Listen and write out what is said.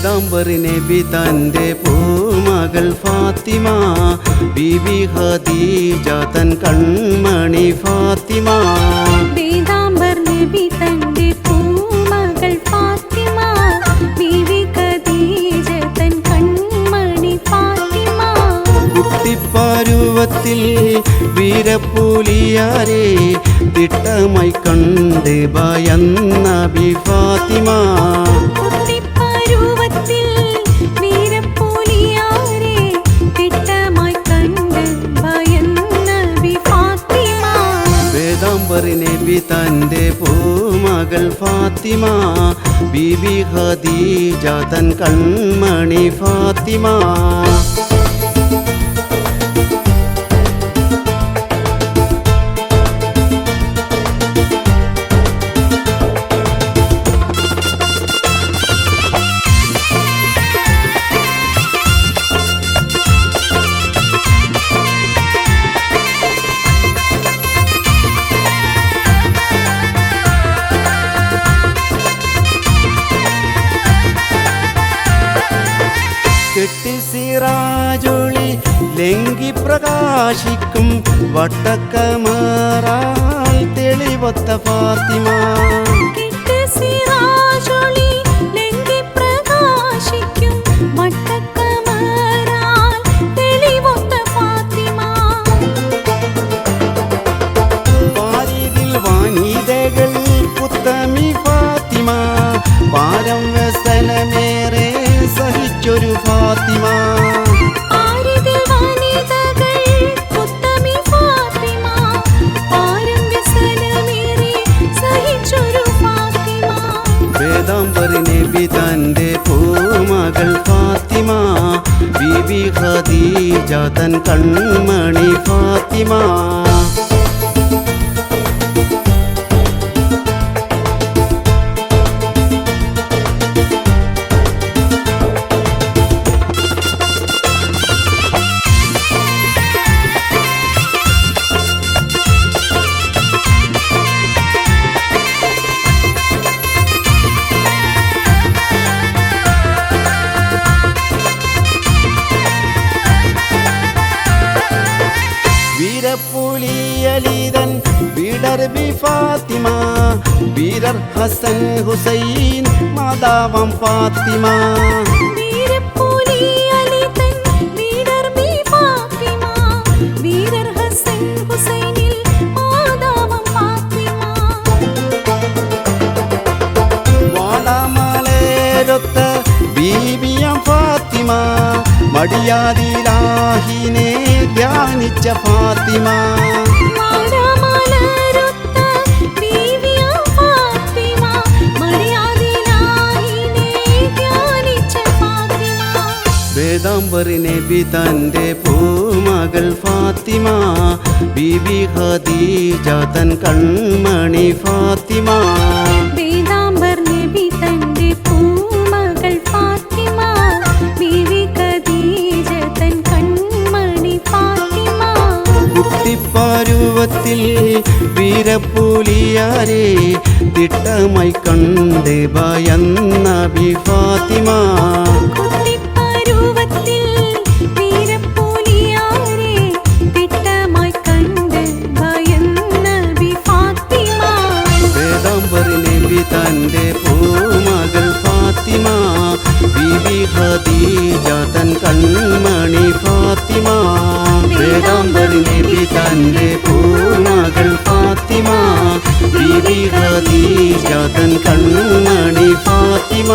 പീതാംബർ നബി തൻ്റെ പൂമകൾ ഫാത്തിമ, ബീബി ഖദീജ തൻ കൺമണി ഫാത്തിമ. പീതാംബർ നബി തൻ്റെ പൂമകൾ ഫാത്തിമ, ബീബി ഖദീജ തൻ കൺമണി ഫാത്തിമ. കുട്ടിപ്പരുവത്തിൽ വീരപ്പുലിയാരെ തിട്ടമായി കണ്ട് ഭയന്ന ബി ഫാത്തിമ. കുട്ടിപ്പരുവത്തിൽ വീരപ്പുലിയാരെ തിട്ടമായി കണ്ട് ഭയന്ന ബി ഫാത്തിമ. പീതാംബർ നബി തൻ്റെ പൂമകൾ ഫാത്തിമ, ബീബി ഖദീജ തൻ കൺമണി ഫാത്തിമ. കെട്ടിസിറാജൊളി ലംഘി പ്രകാശിക്കും വട്ടക്കമറാൽ തെളിവൊത്ത ഫാത്തിമ. കെട്ടിസിറാജൊളി ലംഘി പ്രകാശിക്കും വട്ടക്കമറാൽ തെളിവൊത്ത ഫാത്തിമ. പാരിതിൽ വനിതകൾ ഉത്തമി ഫാത്തിമ, പാരം വ്യസനമേറെ സഹിച്ചൊരു ഫാത്തിമ. ആരിതിൽ വനിതകൾ ഉത്തമി ഫാത്തിമ, പാരം വ്യസനമേറെ സഹിച്ചൊരു ഫാത്തിമ. പീതാംബർ നബി തൻ്റെ പൂമകൾ ഫാത്തിമ, ബീബി ഖദീജ തൻ കൺമണി ഫാത്തിമ. വീരപ്പുലിയലിതൻ വീടർ ബി ഫാത്തിമ, വീരർ ഹസൻ ഹുസൈൻ മാതാവം ഫാത്തിമ. വീരപ്പുലിയലിതൻ വീടർ ബി ഫാത്തിമ, വീരർ ഹസൻ ഹുസൈനിൽ മാതാവം ഫാത്തിമ. വാടാമലരൊത്ത ബീബിയം ഫാത്തിമ, മടിയാതിലാഹിനെ ധ്യാനിച്ച ഫാത്തിമ. മാടാമലരൊത്ത ബീവിയം ഫാത്തിമ, മടിയാതിലാഹിനെ ധ്യാനിച്ച ഫാത്തിമ. പീതാംബർ നബി തൻ്റെ പൂമകൾ ഫാത്തിമ, ബീബി ഖദീജ തൻ കൺമണി ഫാത്തിമ. പീതാംബർ നബി തൻ്റെ പൂമകൾ ഫാത്തിമ, ബീവി ഖദീജ തൻ കൺമണി ഫാത്തിമ. കുട്ടിപ്പരുവത്തിൽ വീരപ്പുലിയാരെ തിട്ടമായി കണ്ട് ഭയന്ന ബി ഫാത്തിമ. കുട്ടിപ്പരുവത്തിൽ വീരപ്പുലിയാരെ തിട്ടമായി കണ്ട് ഭയന്ന ബി ഫാത്തിമ. പീതാംബർ നബി തൻ്റെ പൂമകൾ ഫാത്തിമ, ബീബി ഖദീജ തൻ കൺമണി ഫാത്തിമ. പീതാംബർ നബി തൻ്റെ പൂമകൾ ഫാത്തിമ, ബീബി ഖദീജ തൻ കൺമണി ഫാത്തിമ.